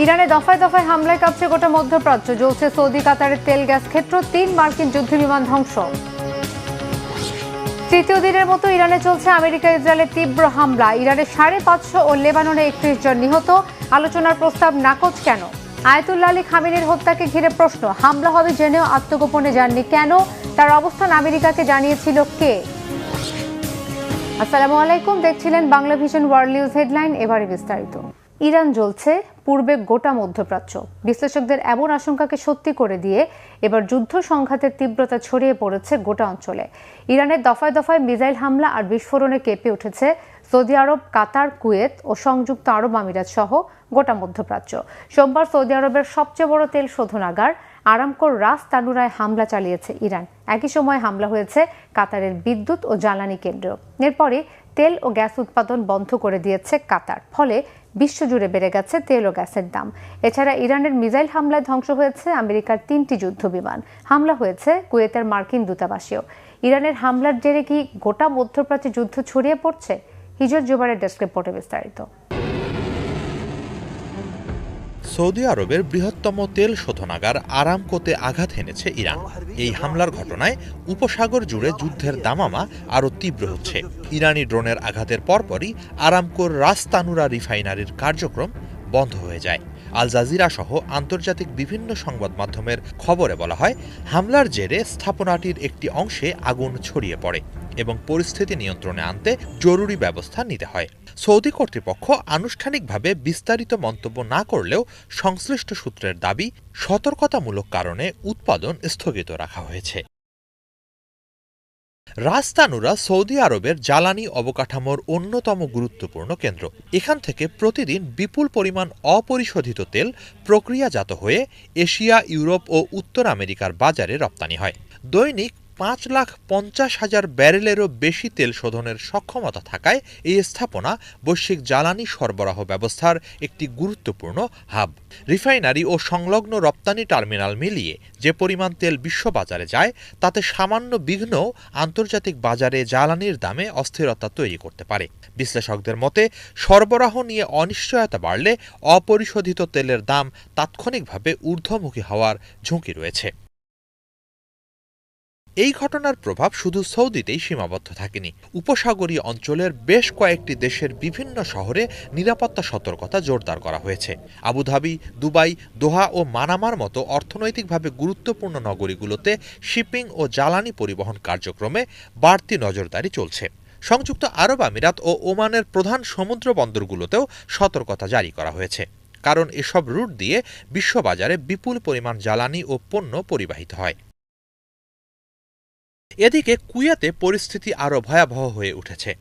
ইরানে দফায় দফায় হামলায় কাঁপছে গোটা মধ্যপ্রাচ্য। জ্বলছে সৌদি কাতারের তেল গ্যাস ক্ষেত্র, ৩ মার্কিন যুদ্ধবিমান ধ্বংস। তৃতীয় দিনের মতো ইরানে চলছে আমেরিকা ইসরায়েলের তীব্র হামলা। ইরানে 550 ও লেবাননে 31 জন নিহত। আলোচনার প্রস্তাব নাকচ কেন? আয়াতুল্লাহ আলী খামেনির হত্যাকে ঘিরে প্রশ্ন। হামলা হবে জেনেও আত্মগোপনে যাননি কেন? তার অবস্থান আমেরিকাকে জানিয়েছিল কে? আসসালামু আলাইকুম, দেখছিলেন Bangla vision world news headline. এবারে বিস্তারিত। ইরান জ্বলছে, পূর্বে গোটা মধ্যপ্রাচ্য। বিশ্লেষকদের এমন আশঙ্কাকে সত্যি করে দিয়ে এবার যুদ্ধ সংঘাতের তীব্রতা ছড়িয়ে পড়েছে গোটা অঞ্চলে। ইরানের দফায় দফায় মিসাইল হামলা আর বিস্ফোরণে কেঁপে উঠেছে সৌদি আরব, কাতার, কুয়েত ও সংযুক্ত আরব আমিরাত সহ গোটা মধ্যপ্রাচ্য। সোমবার সৌদি আরবের সবচেয়ে বড় তেল শোধনাগার আরামকোর রাস তানুরায় হামলা চালিয়েছে ইরান। একই সময় হামলা হয়েছে কাতারের বিদ্যুৎ ও জ্বালানি কেন্দ্র। এরপরে তেল ও গ্যাস উৎপাদন বন্ধ করে দিয়েছে কাতার। ফলে বিশ্বজুড়ে বেড়ে গেছে তেল ও গ্যাসের দাম। এছাড়া ইরানের মিসাইল হামলায় ধ্বংস হয়েছে আমেরিকার 3টি যুদ্ধবিমান। হামলা হয়েছে কুয়েতের মার্কিন দূতাবাসেও। ইরানের হামলার জেরে কি গোটা মধ্যপ্রাচ্যে যুদ্ধ ছড়িয়ে পড়ছে? হিজর জুবারের ডেস্ক রিপোর্টে বিস্তারিত। সৌদি আরবের বৃহত্তম তেল শোধনাগার আরামকোতে আঘাত এনেছে ইরান। এই হামলার ঘটনায় উপসাগর জুড়ে যুদ্ধের দামামা আরও তীব্র হচ্ছে। ইরানি ড্রোনের আঘাতের পরপরই আরামকোর রাস তানুরা রিফাইনারির কার্যক্রম বন্ধ হয়ে যায়। আল জাজিরা সহ আন্তর্জাতিক বিভিন্ন সংবাদ মাধ্যমের খবরে বলা হয়, হামলার জেরে স্থাপনাটির একটি অংশে আগুন ছড়িয়ে পড়ে এবং পরিস্থিতি নিয়ন্ত্রণে আনতে জরুরি ব্যবস্থা নিতে হয়। সৌদি কর্তৃপক্ষ আনুষ্ঠানিকভাবে বিস্তারিত মন্তব্য না করলেও সংশ্লিষ্ট সূত্রের দাবি, সতর্কতামূলক কারণে উৎপাদন স্থগিত রাখা হয়েছে। রাস তানুরা সৌদি আরবের জ্বালানি অবকাঠামোর অন্যতম গুরুত্বপূর্ণ কেন্দ্র। এখান থেকে প্রতিদিন বিপুল পরিমাণ অপরিশোধিত তেল প্রক্রিয়াজাত হয়ে এশিয়া, ইউরোপ ও উত্তর আমেরিকার বাজারে রপ্তানি হয়। দৈনিক 5,50,000 ব্যারেলেরও বেশি তেল শোধনের সক্ষমতা থাকায় এই স্থাপনা বৈশ্বিক জ্বালানি সরবরাহ ব্যবস্থার একটি গুরুত্বপূর্ণ হাব। রিফাইনারি ও সংলগ্ন রপ্তানি টার্মিনাল মিলিয়ে যে পরিমাণ তেল বিশ্ববাজারে যায়, তাতে সামান্য বিঘ্নও আন্তর্জাতিক বাজারে জ্বালানির দামে অস্থিরতা তৈরি করতে পারে। বিশ্লেষকদের মতে, সরবরাহ নিয়ে অনিশ্চয়তা বাড়লে অপরিশোধিত তেলের দাম তাৎক্ষণিকভাবে ঊর্ধ্বমুখী হওয়ার ঝুঁকি রয়েছে। এই ঘটনার প্রভাব শুধু সৌদিতেই সীমাবদ্ধ থাকেনি। উপসাগরীয় অঞ্চলের বেশ কয়েকটি দেশের বিভিন্ন শহরে নিরাপত্তা সতর্কতা জোরদার করা হয়েছে। আবুধাবি, দুবাই, দোহা ও মানামার মতো অর্থনৈতিকভাবে গুরুত্বপূর্ণ নগরীগুলোতে শিপিং ও জ্বালানি পরিবহন কার্যক্রমে বাড়তি নজরদারি চলছে। সংযুক্ত আরব আমিরাত ও ওমানের প্রধান সমুদ্র বন্দরগুলোতেও সতর্কতা জারি করা হয়েছে, কারণ এসব রুট দিয়ে বিশ্ববাজারে বিপুল পরিমাণ জ্বালানি ও পণ্য পরিবাহিত হয়। এদিকে কুয়েতে পরিস্থিতি আরও ভয়াবহ হয়ে উঠেছে।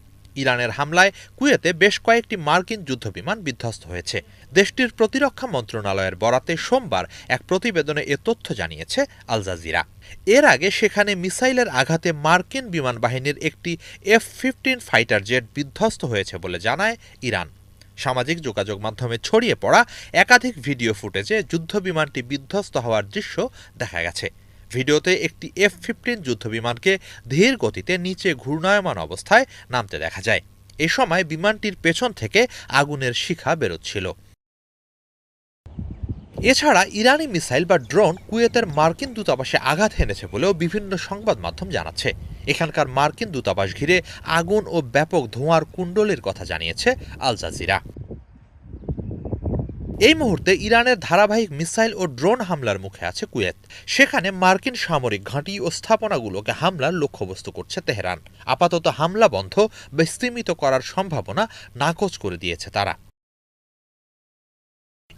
ইরানের হামলায় কুয়েতে বেশ কয়েকটি মার্কিন যুদ্ধবিমান বিধ্বস্ত হয়েছে। দেশটির প্রতিরক্ষা মন্ত্রণালয়ের বরাতে সোমবার এক প্রতিবেদনে এ তথ্য জানিয়েছে আল জাজিরা। এর আগে সেখানে মিসাইলের আঘাতে মার্কিন বিমান বাহিনীর একটি F-15 ফাইটার জেট বিধ্বস্ত হয়েছে বলে জানায় ইরান। সামাজিক যোগাযোগ মাধ্যমে ছড়িয়ে পড়া একাধিক ভিডিও ফুটেজে যুদ্ধবিমানটি বিধ্বস্ত হওয়ার দৃশ্য দেখা গেছে। ভিডিওতে একটি F-15 যুদ্ধবিমানকে ধীর গতিতে নিচে ঘূর্ণায়মান অবস্থায় নামতে দেখা যায়। এ সময় বিমানটির পেছন থেকে আগুনের শিখা বেরোচ্ছিল। এছাড়া ইরানি মিসাইল বা ড্রোন কুয়েতের মার্কিন দূতাবাসে আঘাত হেনেছে বলেও বিভিন্ন সংবাদ মাধ্যম জানাচ্ছে। এখানকার মার্কিন দূতাবাস ঘিরে আগুন ও ব্যাপক ধোঁয়ার কুণ্ডলীর কথা জানিয়েছে আল জাজিরা। এই মুহূর্তে ইরানের ধারাবাহিক মিসাইল ও ড্রোন হামলার মুখে আছে কুয়েত। সেখানে মার্কিন সামরিক ঘাঁটি ও স্থাপনাগুলোকে হামলার লক্ষ্যবস্তু করছে তেহরান। আপাতত হামলা বন্ধ বা স্তীমিত করার সম্ভাবনা নাকচ করে দিয়েছে তারা।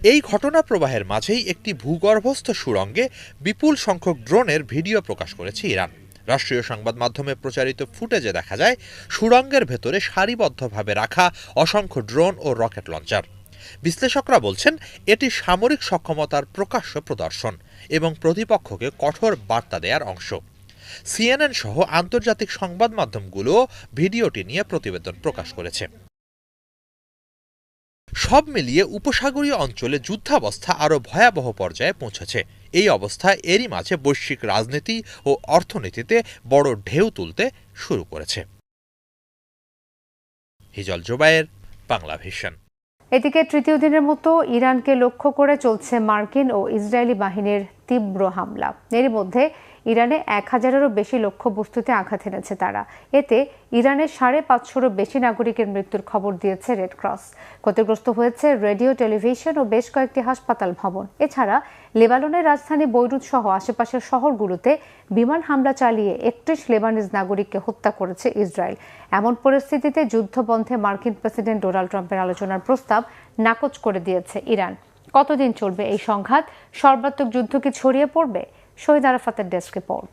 এই ঘটনা প্রবাহের মাঝেই একটি ভূগর্ভস্থ সুড়ঙ্গে বিপুল সংখ্যক ড্রোনের ভিডিও প্রকাশ করেছে ইরান। রাষ্ট্রীয় সংবাদ মাধ্যমে প্রচারিত ফুটেজে দেখা যায় সুড়ঙ্গের ভেতরে সারিবদ্ধভাবে রাখা অসংখ্য ড্রোন ও রকেট লঞ্চার। বিশ্লেষকরা বলছেন, এটি সামরিক সক্ষমতার প্রকাশ্য প্রদর্শন এবং প্রতিপক্ষকে কঠোর বার্তা দেওয়ার অংশ। CNN সহ আন্তর্জাতিক সংবাদ মাধ্যমগুলোও ভিডিওটি নিয়ে প্রতিবেদন প্রকাশ করেছে। সব মিলিয়ে উপসাগরীয় অঞ্চলে যুদ্ধাবস্থা আরও ভয়াবহ পর্যায়ে পৌঁছেছে। এই অবস্থা এরই মাঝে বৈশ্বিক রাজনীতি ও অর্থনীতিতে বড় ঢেউ তুলতে শুরু করেছে। হিজল জুবায়ের, বাংলা ভিশন। এদিকে তৃতীয় দিনের মতো ইরানকে লক্ষ্য করে চলছে মার্কিন ও ইসরায়েলি বাহিনীর তীব্র হামলা। এরই মধ্যে ইরানে 1000-এরও বেশি লক্ষ্যবস্তুতে আঘাত এনেছে তারা। এতে ইরানের 550-রও বেশি নাগরিকের মৃত্যুর খবর দিয়েছে রেড ক্রস। ক্ষতিগ্রস্ত হয়েছে রেডিও, টেলিভিশন ও বেশ কয়েকটি হাসপাতাল ভবন। এছাড়া লেবাননের রাজধানী বৈরুত সহ আশেপাশের শহরগুলোতে বিমান হামলা চালিয়ে 31 লেবানিজ নাগরিককে হত্যা করেছে ইসরায়েল। এমন পরিস্থিতিতে যুদ্ধবন্ধে মার্কিন প্রেসিডেন্ট ডোনাল্ড ট্রাম্পের আলোচনার প্রস্তাব নাকচ করে দিয়েছে ইরান। কতদিন চলবে এই সংঘাত? সর্বাত্মক যুদ্ধ কি ছড়িয়ে পড়বে? শহীদ আরাফাতের ডেস্ক রিপোর্ট।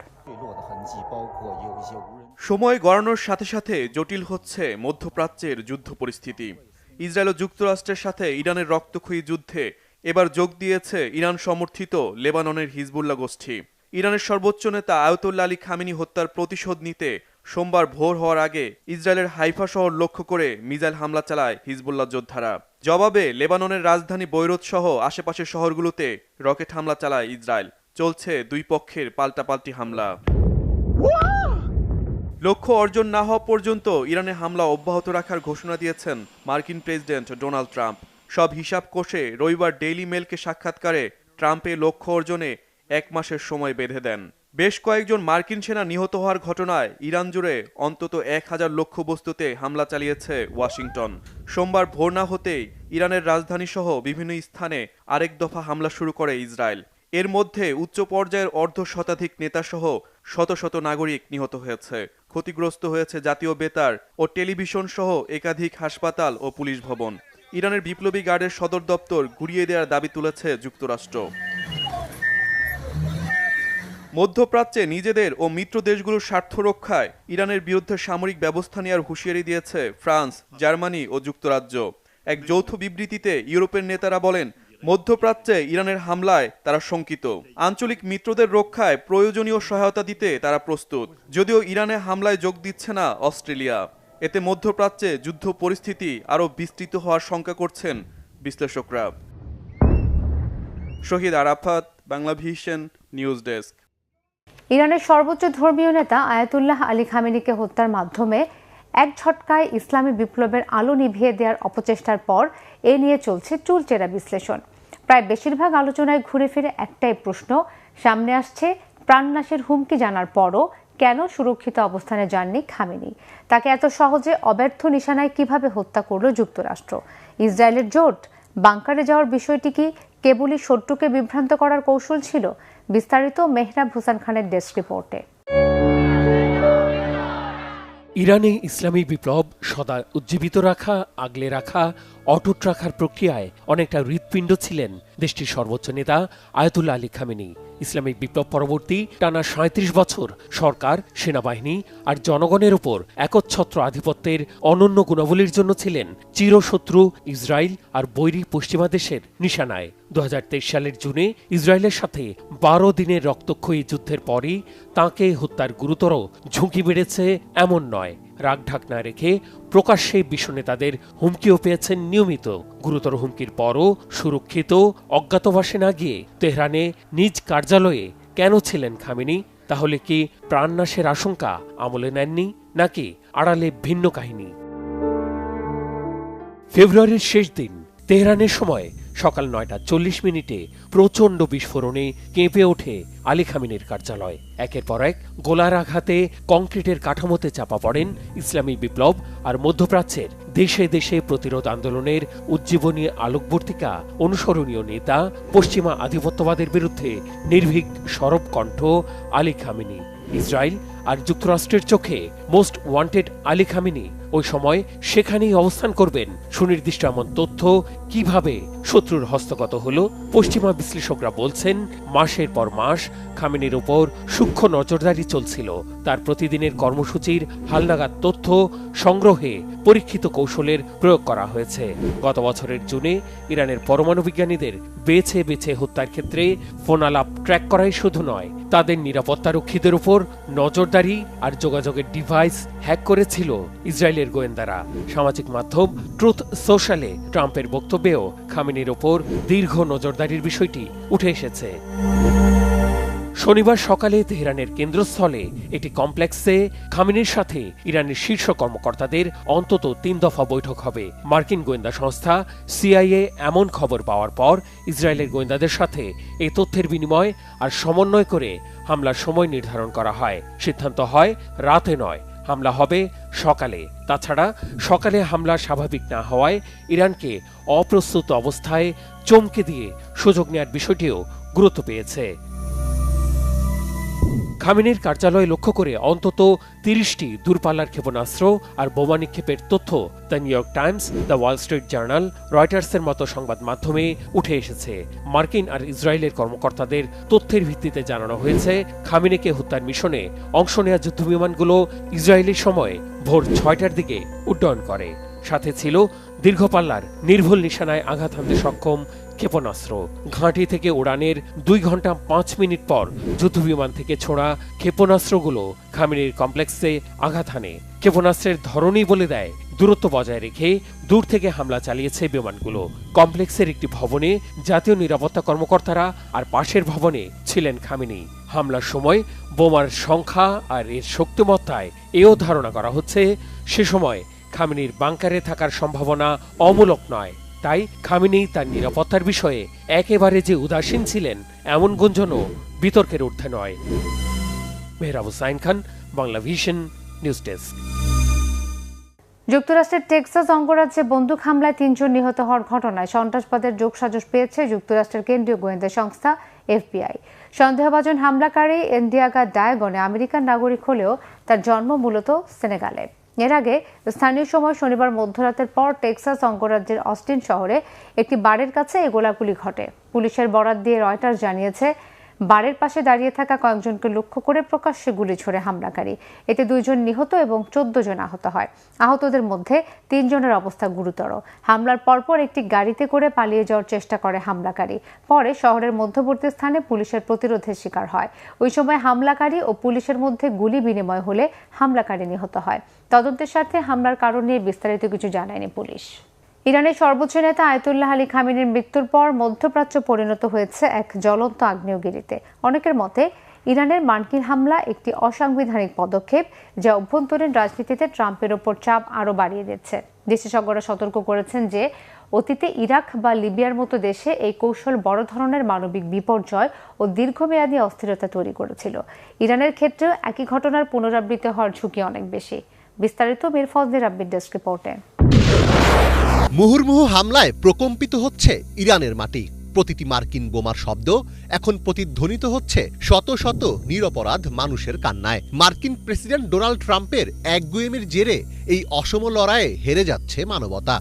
সময় গড়ানোর সাথে সাথে জটিল হচ্ছে মধ্যপ্রাচ্যের যুদ্ধ পরিস্থিতি। ইসরায়েল ও যুক্তরাষ্ট্রের সাথে ইরানের রক্তক্ষয়ী যুদ্ধে এবার যোগ দিয়েছে ইরান সমর্থিত লেবাননের হিজবুল্লাহ গোষ্ঠী। ইরানের সর্বোচ্চ নেতা আয়াতুল্লাহ আলী খামেনি হত্যার প্রতিশোধ নিতে সোমবার ভোর হওয়ার আগে ইসরায়েলের হাইফা শহর লক্ষ্য করে মিসাইল হামলা চালায় হিজবুল্লাহ যোদ্ধারা। জবাবে লেবাননের রাজধানী বৈরুত সহ আশেপাশের শহরগুলোতে রকেট হামলা চালায় ইসরায়েল। চলছে দুই পক্ষের পাল্টাপাল্টি হামলা। লক্ষ্য অর্জন না হওয়া পর্যন্ত ইরানে হামলা অব্যাহত রাখার ঘোষণা দিয়েছেন মার্কিন প্রেসিডেন্ট ডোনাল্ড ট্রাম্প। সব হিসাব কষে রবিবার ডেইলি মেলকে সাক্ষাৎকারে ট্রাম্পে লক্ষ্য অর্জনে 1 মাসের সময় বেঁধে দেন। বেশ কয়েকজন মার্কিন সেনা নিহত হওয়ার ঘটনায় ইরান জুড়ে অন্তত 1000 লক্ষ্যবস্তুতে হামলা চালিয়েছে ওয়াশিংটন। সোমবার ভোর না হতেই ইরানের রাজধানী সহ বিভিন্ন স্থানে আরেক দফা হামলা শুরু করে ইসরায়েল। এর মধ্যে উচ্চ পর্যায়ের অর্ধশতাধিক নেতাসহ শত শত নাগরিক নিহত হয়েছে। ক্ষতিগ্রস্ত হয়েছে জাতীয় বেতার ও টেলিভিশন সহ একাধিক হাসপাতাল ও পুলিশ ভবন। ইরানের বিপ্লবী গার্ডের সদর দপ্তর গুড়িয়ে দেওয়ার দাবি তুলেছে যুক্তরাষ্ট্র। মধ্যপ্রাচ্যে নিজেদের ও মিত্র দেশগুলোর স্বার্থ রক্ষায় ইরানের বিরুদ্ধে সামরিক ব্যবস্থা নেওয়ার হুঁশিয়ারি দিয়েছে ফ্রান্স, জার্মানি ও যুক্তরাজ্য। এক যৌথ বিবৃতিতে ইউরোপের নেতারা বলেন, মধ্যপ্রাচ্যে ইরানের হামলায় তারা শঙ্কিত। আঞ্চলিক মিত্রদের রক্ষায় প্রয়োজনীয় সহায়তা দিতে তারা প্রস্তুত। যদিও ইরানে হামলায় যোগ দিচ্ছে না অস্ট্রেলিয়া। এতে মধ্যপ্রাচ্যে যুদ্ধ পরিস্থিতি আরও বিস্তৃত হওয়ার শঙ্কা করছেন বিশ্লেষকরা। Shahid Arafat, Bangla vision news desk. ইরানের সর্বোচ্চ ধর্মীয় নেতা আয়াতুল্লাহ আলী খামেনিকে হত্যার মাধ্যমে এক ঝটকায় ইসলামী বিপ্লবের আলো নিভিয়ে দেওয়ার অপচেষ্টার পর এ নিয়ে চলছে চুলচেরা বিশ্লেষণ। প্রায় বেশিরভাগ আলোচনায় ঘুরে ফিরে একটাই প্রশ্ন সামনে আসছে, প্রাণনাশের হুমকি জানার পরও কেন সুরক্ষিত অবস্থানে যাননি খামেনি? তাকে এত সহজে অব্যর্থ নিশানায় কিভাবে হত্যা করল যুক্তরাষ্ট্র? ইসরায়েলের জোট? বাংকারে যাওয়ার বিষয়টি কি কেবলই শত্রুকে বিভ্রান্ত করার কৌশল ছিল? বিস্তারিত মেহরাব হোসেন খানের ডেস্ক রিপোর্টে। ইরানে ইসলামী বিপ্লব সদা উজ্জীবিত রাখা, আগলে রাখা, অটুট রাখার প্রক্রিয়ায় অনেকটা হৃৎপিণ্ড ছিলেন দেশটির সর্বোচ্চ নেতা আয়াতুল্লাহ আলী খামেনি। ইসলামিক বিপ্লব পরবর্তী টানা 37 বছর সরকার, সেনাবাহিনী আর জনগণের উপর একচ্ছত্র আধিপত্যের অনন্য গুণাবলীর জন্য ছিলেন চিরশত্রু ইসরায়েল আর বৈরী পশ্চিমা দেশের নিশানায়। 2023 সালের জুনে ইসরায়েলের সাথে 12 দিনের রক্তক্ষয়ী যুদ্ধের পরই তাঁকে হত্যার গুরুতর ঝুঁকি বেড়েছে এমন নয়। রাগঢাক না রেখে প্রকাশ্যে বিশ্বনেতাদের হুমকিও পেয়েছেন নিয়মিত। গুরুতর হুমকির পরও সুরক্ষিত অজ্ঞাতবাসে না গিয়ে তেহরানে নিজ কার্যালয়ে কেন ছিলেন খামেনি? তাহলে কি প্রাণনাশের আশঙ্কা আমলে নেননি, নাকি আড়ালে ভিন্ন কাহিনী? ফেব্রুয়ারির শেষ দিন তেহরানের সময় সকাল 9:40 প্রচণ্ড বিস্ফোরণে কেঁপে ওঠে আলী খামেনির কার্যালয়। একের পর এক গোলার আঘাতে কংক্রিটের কাঠামোতে চাপা পড়েন ইসলামী বিপ্লব আর মধ্যপ্রাচ্যের দেশে দেশে প্রতিরোধ আন্দোলনের উজ্জীবনী আলোকবর্তিকা অনুসরণীয় নেতা, পশ্চিমা আধিপত্যবাদের বিরুদ্ধে নির্ভীক সরব কণ্ঠ আলী খামেনি। ইসরায়েল আর যুক্তরাষ্ট্রের চোখে মোস্ট ওয়ান্টেড আলী খামেনি ওই সময় সেখানেই অবস্থান করবেন। সুনির্দিষ্ট এমন তথ্য কিভাবে শত্রুর হস্তগত হলো? পশ্চিমা বিশ্লেষকরা বলছেন, মাসের পর মাস খামেনির উপর সূক্ষ্ম নজরদারি চলছিল। তার প্রতিদিনের কর্মসূচির হালনাগাদ তথ্য সংগ্রহে পরীক্ষিত কৌশলের প্রয়োগ করা হয়েছে। গত বছরের জুনে ইরানের পরমাণু বিজ্ঞানীদের বেছে বেছে হত্যার ক্ষেত্রে ফোন আলাপ ট্র্যাক করাই শুধু নয়, তাদের নিরাপত্তারক্ষীদের উপর নজরদারি আর যোগাযোগের ডিভাইস হ্যাক করেছিল ইসরায়েলের গোয়েন্দারা। সামাজিক মাধ্যম ট্রুথ সোশ্যালে ট্রাম্পের বক্তব্যেও খামেনির ওপর দীর্ঘ নজরদারির বিষয়টি উঠে এসেছে। শনিবার সকালে তেহরানের কেন্দ্রস্থলে একটি কমপ্লেক্সে খামেনির সাথে ইরানের শীর্ষ কর্মকর্তাদের অন্তত 3 দফা বৈঠক হবে। মার্কিন গোয়েন্দা সংস্থা সিআইএ এমন খবর পাওয়ার পর ইসরায়েলের গোয়েন্দাদের সাথে এই তথ্যের বিনিময় আর সমন্বয় করে হামলার সময় নির্ধারণ করা হয়। সিদ্ধান্ত হয় রাতে নয়, হামলা হবে সকালে। তাছাড়া সকালে হামলা স্বাভাবিক না হওয়ায় ইরানকে অপ্রস্তুত অবস্থায় চমকে দিয়ে সুযোগ নেওয়ার বিষয়টিও গুরুত্ব পেয়েছে। খামেনির কার্যালয় লক্ষ্য করে অন্তত 30টি দূরপাল্লার ক্ষেপণাস্ত্র আর বোমা নিক্ষেপের তথ্য the new York Times, the Wall Street journal, রয়টার্সের মতো সংবাদ মাধ্যমে উঠে এসেছে। মার্কিন আর ইসরায়েলের কর্মকর্তাদের তথ্যের ভিত্তিতে জানানো হয়েছে, খামেনিকে হত্যার মিশনে অংশ নেওয়া যুদ্ধবিমানগুলো ইসরায়েলি সময় ভোর 6টার দিকে উড্ডয়ন করে। সাথে ছিল দীর্ঘপাল্লার নির্ভুল নিশানায় আঘাত হানতে সক্ষম ক্ষেপণাস্ত্র। ঘাঁটি থেকে উড়ানের 2 ঘন্টা 5 মিনিট পর যুদ্ধবিমান থেকে ছোড়া ক্ষেপণাস্ত্রগুলো খামেনির কমপ্লেক্সে আঘাত হানে। ক্ষেপণাস্ত্রের ধরনই বলে দেয় দূরত্ব বজায় রেখে দূর থেকে হামলা চালিয়েছে বিমানগুলো। কমপ্লেক্সের একটি ভবনে জাতীয় নিরাপত্তা কর্মকর্তারা আর পাশের ভবনে ছিলেন খামেনি। হামলার সময় বোমার সংখ্যা আর এর শক্তিমত্তায় এও ধারণা করা হচ্ছে সে সময় খামেনির বাংকারে থাকার সম্ভাবনা অমূলক নয়। তাই খামেনি তার নিরাপত্তার বিষয়ে একেবারে যে উদাসীন ছিলেন এমন গুঞ্জনও বিতর্কের ঊর্ধ্বে নয়। Mehrab Hussain Khan, Bangla vision, news desk. যুক্তরাষ্ট্রের টেক্সাস অঙ্গরাজ্যে বন্দুক হামলায় 3 জন নিহত হওয়ার ঘটনায় সন্ত্রাসবাদের যোগসাজশ পেয়েছে যুক্তরাষ্ট্রের কেন্দ্রীয় গোয়েন্দা সংস্থা এফবিআই। সন্দেহভাজন হামলাকারী এন্ডিয়াগা ডায়াগনে আমেরিকান নাগরিক হলেও তার জন্ম মূলত সেনেগালে। এর আগে স্থানীয় সময় শনিবার মধ্যরাতের পর টেক্সাস অঙ্গরাজ্যের অস্টিন শহরে একটি বারের কাছে এই গোলাগুলি ঘটে। পুলিশের বরাত দিয়ে রয়টার্স জানিয়েছে, বারের পাশে দাঁড়িয়ে থাকা কয়েকজনকে লক্ষ্য করে প্রকাশ্যে গুলি ছোড়ে হামলাকারী। এতে 2 জন নিহত এবং 14 জন আহত হয়। আহতদের মধ্যে 3 জনের অবস্থা গুরুতর। হামলার পরপর একটি গাড়িতে করে পালিয়ে যাওয়ার চেষ্টা করে হামলাকারী। পরে শহরের মধ্যবর্তী স্থানে পুলিশের প্রতিরোধের শিকার হয়। ওই সময় হামলাকারী ও পুলিশের মধ্যে গুলি বিনিময় হলে হামলাকারী নিহত হয়। তদন্তের সাথে হামলার কারণ নিয়ে বিস্তারিত কিছু জানায়নি পুলিশ। ইরানের সর্বোচ্চ নেতা আয়াতুল্লাহ আলী খামেনির মৃত্যুর পর মধ্যপ্রাচ্য পরিণত হয়েছে এক জ্বলন্ত আগ্নেয়গিরিতে। অনেকের মতে ইরানের মার্কিন হামলা একটি অসাংবিধানিক পদক্ষেপ, যা অভ্যন্তরীণ রাজনীতিতে ট্রাম্পের ওপর চাপ আরও বাড়িয়ে দিচ্ছে। বিশেষজ্ঞরা সতর্ক করেছেন যে অতীতে ইরাক বা লিবিয়ার মতো দেশে এই কৌশল বড় ধরনের মানবিক বিপর্যয় ও দীর্ঘমেয়াদী অস্থিরতা তৈরি করেছিল। ইরানের ক্ষেত্রেও একই ঘটনার পুনরাবৃত্তি হওয়ার ঝুঁকি অনেক বেশি। বিস্তারিত মীর ফজলি রাব্বির ডেস্ক রিপোর্টে। মুহুর্মুহু হামলায় প্রকম্পিত হচ্ছে ইরানের মাটি। প্রতিটি মার্কিন বোমার শব্দ এখন প্রতিধ্বনিত হচ্ছে শত শত নিরপরাধ মানুষের কান্নায়। মার্কিন প্রেসিডেন্ট ডোনাল্ড ট্রাম্পের একগুঁয়েমির জেরে এই অসম লড়াইয়ে হেরে যাচ্ছে মানবতা।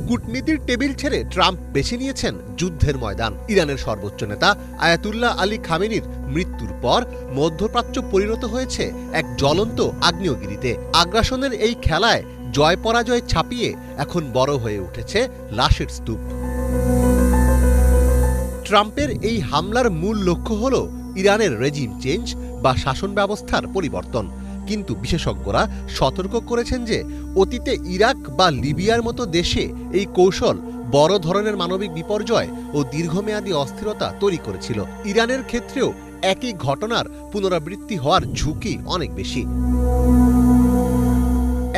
কূটনীতির টেবিল ছেড়ে ট্রাম্প বেছে নিয়েছেন যুদ্ধের ময়দান। ইরানের সর্বোচ্চ নেতা আয়াতুল্লাহ আলী খামেনির মৃত্যুর পর মধ্যপ্রাচ্য পরিণত হয়েছে এক জ্বলন্ত আগ্নেয়গিরিতে। আগ্রাসনের এই খেলায় জয় পরাজয় ছাপিয়ে এখন বড় হয়ে উঠেছে লাশের স্তূপ। ট্রাম্পের এই হামলার মূল লক্ষ্য হল ইরানের রেজিম চেঞ্জ বা শাসন ব্যবস্থার পরিবর্তন। কিন্তু বিশেষজ্ঞরা সতর্ক করেছেন যে অতীতে ইরাক বা লিবিয়ার মতো দেশে এই কৌশল বড় ধরনের মানবিক বিপর্যয় ও দীর্ঘমেয়াদী অস্থিরতা তৈরি করেছিল। ইরানের ক্ষেত্রেও একই ঘটনার পুনরাবৃত্তি হওয়ার ঝুঁকি অনেক বেশি।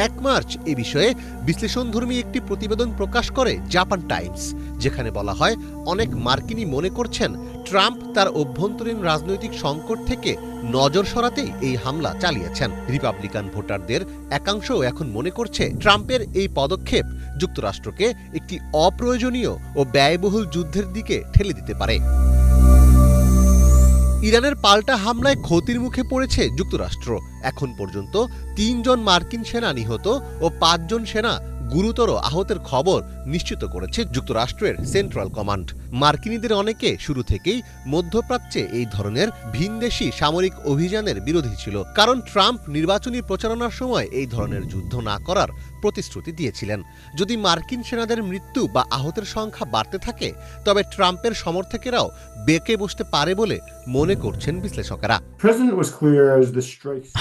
1 মার্চ এ বিষয়ে বিশ্লেষণধর্মী একটি প্রতিবেদন প্রকাশ করে জাপান টাইমস, যেখানে বলা হয় অনেক মার্কিনই মনে করছেন ট্রাম্প তার অভ্যন্তরীণ রাজনৈতিক সংকট থেকে নজর সরাতেই এই হামলা চালিয়েছেন। রিপাবলিকান ভোটারদের একাংশও এখন মনে করছে ট্রাম্পের এই পদক্ষেপ যুক্তরাষ্ট্রকে একটি অপ্রয়োজনীয় ও ব্যয়বহুল যুদ্ধের দিকে ঠেলে দিতে পারে। ইরানের পাল্টা হামলায় ক্ষতির মুখে পড়েছে যুক্তরাষ্ট্র। এখন পর্যন্ত 3 জন মার্কিন সেনা নিহত ও 5 জন সেনা গুরুতর আহতের খবর নিশ্চিত করেছে যুক্তরাষ্ট্রের সেন্ট্রাল কমান্ড। মার্কিনীদের অনেকে শুরু থেকেই মধ্যপ্রাচ্যে এই ধরনের ভিনদেশি সামরিক অভিযানের বিরোধী ছিল, কারণ ট্রাম্প নির্বাচনী প্রচারণার সময় এই ধরনের যুদ্ধ না করার প্রতিশ্রুতি দিয়েছিলেন। যদি মার্কিন সেনাদের মৃত্যু বা আহতের সংখ্যা বাড়তে থাকে, তবে ট্রাম্পের সমর্থকেরাও বেঁকে বসতে পারে বলে মনে করছেন বিশ্লেষকেরা।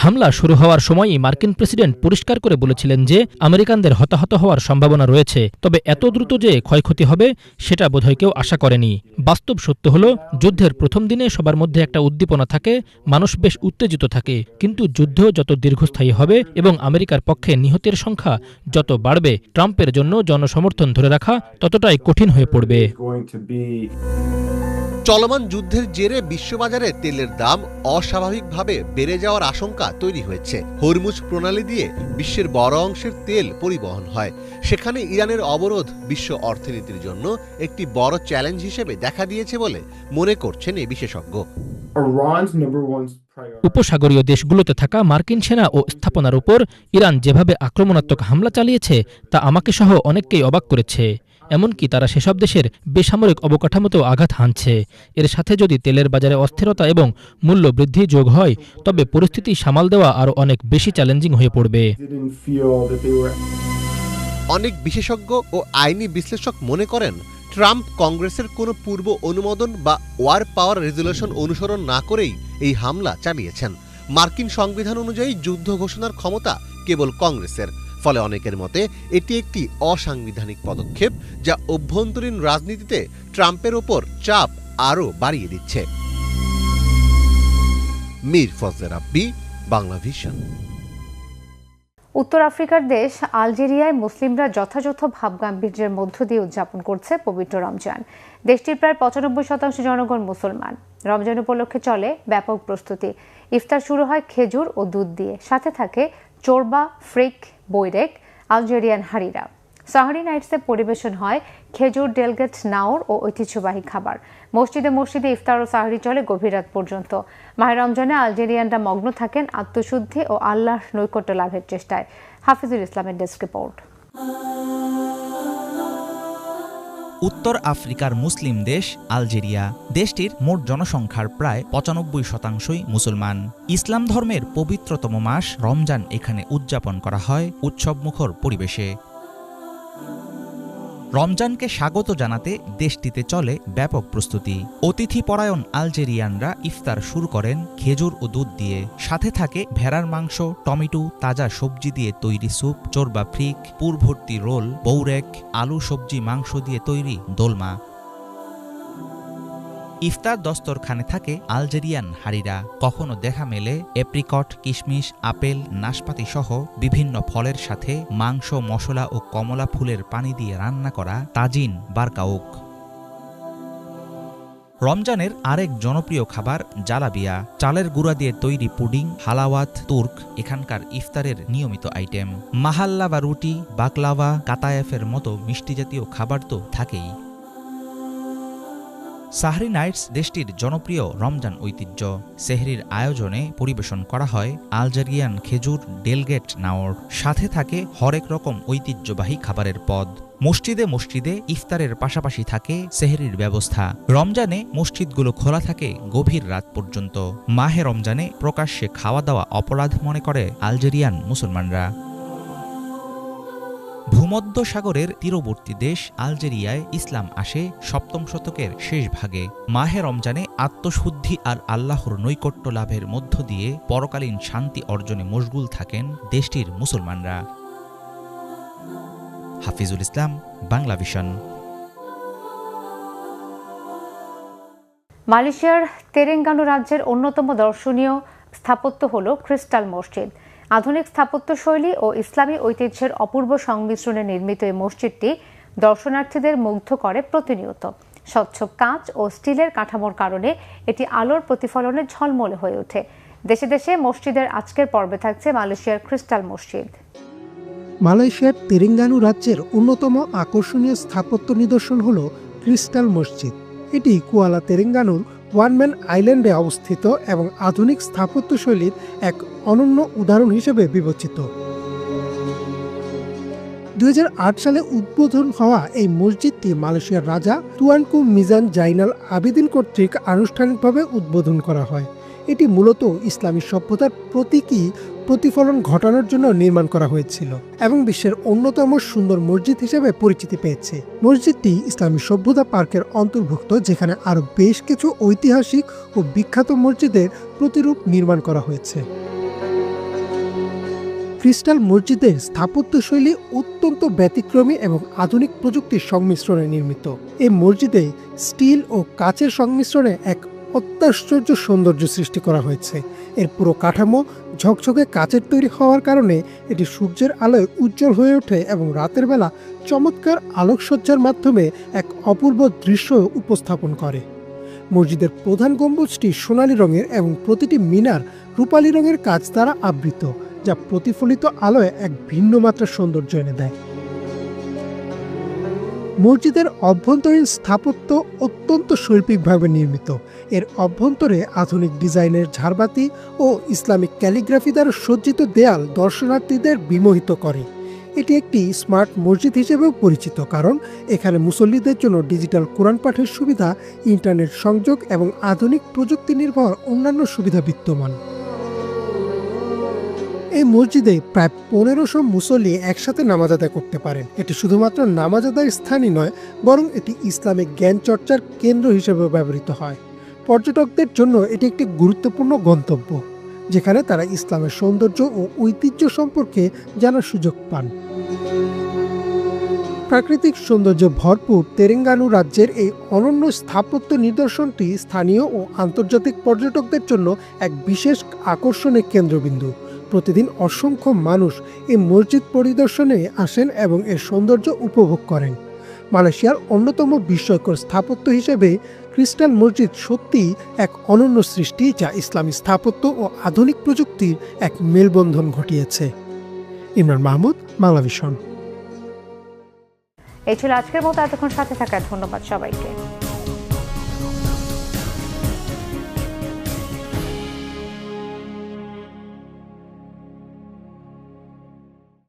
হামলা শুরু হওয়ার সময়ই মার্কিন প্রেসিডেন্ট পরিষ্কার করে বলেছিলেন যে আমেরিকানদের হতাহত হওয়ার সম্ভাবনা রয়েছে, তবে এত দ্রুত যে ক্ষয়ক্ষতি হবে সেটা বোধহয় কেউ আশা করেনি। বাস্তব সত্য হলো, যুদ্ধের প্রথম দিনে সবার মধ্যে একটা উদ্দীপনা থাকে, মানুষ বেশ উত্তেজিত থাকে, কিন্তু যুদ্ধ যত দীর্ঘস্থায়ী হবে এবং আমেরিকার পক্ষে নিহতের সংখ্যা যত বাড়বে, ট্রাম্পের জন্য জনসমর্থন ধরে রাখা ততটাই কঠিন হয়ে পড়বে। চলমান যুদ্ধের জেরে বিশ্ববাজারে তেলের দাম অস্বাভাবিকভাবে বেড়ে যাওয়ার আশঙ্কা তৈরি হয়েছে। হরমুজ প্রণালী দিয়ে বিশ্বের বড় অংশের তেল পরিবহন হয়। সেখানে ইরানের অবরোধ বিশ্ব অর্থনীতির জন্য একটি বড় চ্যালেঞ্জ হিসেবে দেখা দিয়েছে বলে মনে করছেন এই বিশেষজ্ঞ। উপসাগরীয় দেশগুলোতে থাকা মার্কিন সেনা ও স্থাপনার উপর ইরান যেভাবে আক্রমণাত্মক হামলা চালিয়েছে তা আমাকে সহ অনেককেই অবাক করেছে। এমনকি তারা সেসব দেশের বেসামরিক অবকাঠামোতেও আঘাত হানছে। এর সাথে যদি তেলের বাজারে অস্থিরতা এবং মূল্য বৃদ্ধি যোগ হয়, তবে পরিস্থিতি সামাল দেওয়া আরও অনেক বেশি চ্যালেঞ্জিং হয়ে পড়বে। অনেক বিশেষজ্ঞ ও আইনি বিশ্লেষক মনে করেন, ট্রাম্প কংগ্রেসের কোনো পূর্ব অনুমোদন বা ওয়ার পাওয়ার রেজুলেশন অনুসরণ না করেই এই হামলা চালিয়েছেন। মার্কিন সংবিধান অনুযায়ী যুদ্ধ ঘোষণার ক্ষমতা কেবল কংগ্রেসের। ফলে অনেকের মতে এটি একটি অসাংবিধানিক পদক্ষেপ, যা অভ্যন্তরীণ রাজনীতিতে ট্রাম্পের ওপর চাপ আরও বাড়িয়ে দিচ্ছে। মীর ফজলে রাব্বি, বাংলা ভিশন। উত্তর আফ্রিকার দেশ আলজেরিয়ায় মুসলিমরা যথাযথ ভাবগাম্ভীর্যের মধ্য দিয়ে উদযাপন করছে পবিত্র রমজান। দেশটির প্রায় 95% জনগণ মুসলমান। রমজান উপলক্ষে চলে ব্যাপক প্রস্তুতি। ইফতার শুরু হয় খেজুর ও দুধ দিয়ে, সাথে থাকে চোরবা, ফ্রিক, বৈরেক, আলজেরিয়ান হারিরা। সাহারি নাইটসে পরিবেশন হয় খেজুর, ডেলগেট, নাওর ও ঐতিহ্যবাহী খাবার। মসজিদে মসজিদে ইফতার ও সাহারি চলে গভীর রাত পর্যন্ত। মাহে রমজানে আলজেরিয়ানরা মগ্ন থাকেন আত্মশুদ্ধি ও আল্লাহর নৈকট্য লাভের চেষ্টায়। হাফিজুল ইসলামের ডেস্ক রিপোর্ট। উত্তর আফ্রিকার মুসলিম দেশ আলজেরিয়া। দেশটির মোট জনসংখ্যার প্রায় 95%ই মুসলমান। ইসলাম ধর্মের পবিত্রতম মাস রমজান এখানে উদযাপন করা হয় উৎসবমুখর পরিবেশে। রমজানকে স্বাগত জানাতে দেশটিতে চলে ব্যাপক প্রস্তুতি। অতিথিপরায়ণ আলজেরিয়ানরা ইফতার শুরু করেন খেজুর ও দুধ দিয়ে, সাথে থাকে ভেড়ার মাংস, টমেটো, তাজা সবজি দিয়ে তৈরি স্যুপ, চোরবা ফ্রিক, পুরভর্তি রোল, বৌরেক, আলু, সবজি, মাংস দিয়ে তৈরি দোলমা। ইফতার দস্তরখানে থাকে আলজেরিয়ান হারিরা। কখনো দেখা মেলে এপ্রিকট, কিশমিশ, আপেল, নাশপাতি সহ বিভিন্ন ফলের সাথে মাংস, মশলা ও কমলা ফুলের পানি দিয়ে রান্না করা তাজিন বারকাউক। রমজানের আরেক জনপ্রিয় খাবার জালাবিয়া, চালের গুঁড়া দিয়ে তৈরি পুডিং, হালাওয়াত, তুর্ক এখানকার ইফতারের নিয়মিত আইটেম। মাহাল্লা বা রুটি, বাকলাভা, কাতায়েফের মতো মিষ্টি জাতীয় খাবার তো থাকেই। সাহরি নাইটস দেশটির জনপ্রিয় রমজান ঐতিহ্য। সেহরির আয়োজনে পরিবেশন করা হয় আলজেরিয়ান খেজুর, ডেলগেট, নাওর, সাথে থাকে হরেক রকম ঐতিহ্যবাহী খাবারের পদ। মসজিদে মসজিদে ইফতারের পাশাপাশি থাকে সেহরির ব্যবস্থা। রমজানে মসজিদগুলো খোলা থাকে গভীর রাত পর্যন্ত। মাহে রমজানে প্রকাশ্যে খাওয়া দাওয়া অপরাধ মনে করে আলজেরিয়ান মুসলমানরা। ভূমধ্য সাগরের তীরবর্তী দেশ আলজেরিয়ায় ইসলাম আসে 7ম শতকের শেষ ভাগে। মাহে রমজানে আত্মশুদ্ধি আর আল্লাহর নৈকট্য লাভের মধ্য দিয়ে পরকালীন শান্তি অর্জনে মশগুল থাকেন দেশটির মুসলমানরা। হাফিজুল ইসলাম, বাংলা ভিশন। মালয়েশিয়ার তেরেঙ্গানু রাজ্যের অন্যতম দর্শনীয় স্থাপত্য হল ক্রিস্টাল মসজিদ। আধুনিক স্থাপত্যশৈলী ও ইসলামী ঐতিহ্যের অপূর্ব সংমিশ্রণে নির্মিত এই মসজিদটি দর্শনার্থীদের মুগ্ধ করে প্রতিনিয়ত। স্বচ্ছ কাঁচ ও স্টিলের কাঠামোর কারণে এটি আলোর প্রতিফলনে ঝলমলে হয়ে ওঠে। দেশে দেশে মসজিদের আজকের পর্বে থাকছে মালয়েশিয়ার ক্রিস্টাল মসজিদ। মালয়েশিয়ার তেরেঙ্গানু রাজ্যের অন্যতম আকর্ষণীয় স্থাপত্য নিদর্শন হল ক্রিস্টাল মসজিদ। এটি কুয়ালা তেরেঙ্গানুর ওয়ানম্যান আইল্যান্ডে অবস্থিত এবং আধুনিক স্থাপত্যশৈলীর এক অনন্য উদাহরণ হিসেবে বিবেচিত। 2008 সালে উদ্বোধন হওয়া এই মসজিদটি মালয়েশিয়ার রাজা তুয়ানকু মিজান জাইনাল আবেদিন কর্তৃক আনুষ্ঠানিকভাবে উদ্বোধন করা হয়। এটি মূলত ইসলামী সভ্যতার প্রতীকী প্রতিফলন ঘটানোর জন্য নির্মাণ করা হয়েছিল এবং বিশ্বের অন্যতম সুন্দর মসজিদ হিসেবে পরিচিতি পেয়েছে। মসজিদটি ইসলামী সভ্যতা পার্কের অন্তর্ভুক্ত, যেখানে আরও বেশ কিছু ঐতিহাসিক ও বিখ্যাত মসজিদের প্রতিরূপ নির্মাণ করা হয়েছে। ক্রিস্টাল মসজিদের স্থাপত্যশৈলী অত্যন্ত ব্যতিক্রমী এবং আধুনিক প্রযুক্তির সংমিশ্রণে নির্মিত। এই মসজিদে স্টিল ও কাচের সংমিশ্রণে এক অত্যাশ্চর্য সৌন্দর্য সৃষ্টি করা হয়েছে। এর পুরো কাঠামো ঝকঝকে কাচের তৈরি হওয়ার কারণে এটি সূর্যের আলোয় উজ্জ্বল হয়ে ওঠে এবং রাতের বেলা চমৎকার আলোকসজ্জার মাধ্যমে এক অপূর্ব দৃশ্য উপস্থাপন করে। মসজিদের প্রধান গম্বুজটি সোনালী রঙের এবং প্রতিটি মিনার রূপালী রঙের কাচ দ্বারা আবৃত, যা প্রতিফলিত আলোয় এক ভিন্ন মাত্রার সৌন্দর্য এনে দেয়। মসজিদের অভ্যন্তরীণ স্থাপত্য অত্যন্ত শৈল্পিকভাবে নির্মিত। এর অভ্যন্তরে আধুনিক ডিজাইনের ঝাড়বাতি ও ইসলামিক ক্যালিগ্রাফি দ্বারা সজ্জিত দেয়াল দর্শনার্থীদের বিমোহিত করে। এটি একটি স্মার্ট মসজিদ হিসেবেও পরিচিত, কারণ এখানে মুসল্লিদের জন্য ডিজিটাল কোরআন পাঠের সুবিধা, ইন্টারনেট সংযোগ এবং আধুনিক প্রযুক্তি নির্ভর অন্যান্য সুবিধা বিদ্যমান। এই মসজিদে প্রায় 1500 মুসল্লি একসাথে নামাজ আদায় করতে পারেন। এটি শুধুমাত্র নামাজ আদায়ের স্থানই নয়, বরং এটি ইসলামিক জ্ঞান চর্চার কেন্দ্র হিসেবে ব্যবহৃত হয়। পর্যটকদের জন্য এটি একটি গুরুত্বপূর্ণ গন্তব্য, যেখানে তারা ইসলামের সৌন্দর্য ও ঐতিহ্য সম্পর্কে জানার সুযোগ পান। প্রাকৃতিক সৌন্দর্য ভরপুর তেলেঙ্গানা রাজ্যের এই অনন্য স্থাপত্য নিদর্শনটি স্থানীয় ও আন্তর্জাতিক পর্যটকদের জন্য এক বিশেষ আকর্ষণের কেন্দ্রবিন্দু। প্রতিদিন অসংখ্য মানুষ এই মসজিদ পরিদর্শনে আসেন এবং এর সৌন্দর্য উপভোগ করেন। মালয়েশিয়ার অন্যতম বিস্ময়কর স্থাপত্য হিসেবে ক্রিস্টাল মসজিদ সত্যিই এক অনন্য সৃষ্টি, যা ইসলামী স্থাপত্য ও আধুনিক প্রযুক্তির এক মেলবন্ধন ঘটিয়েছে। ইমরান মাহমুদ, বাংলাভিশন। এই ছিল আজকের মতো। এতক্ষণ সাথে থাকার ধন্যবাদ সবাইকে।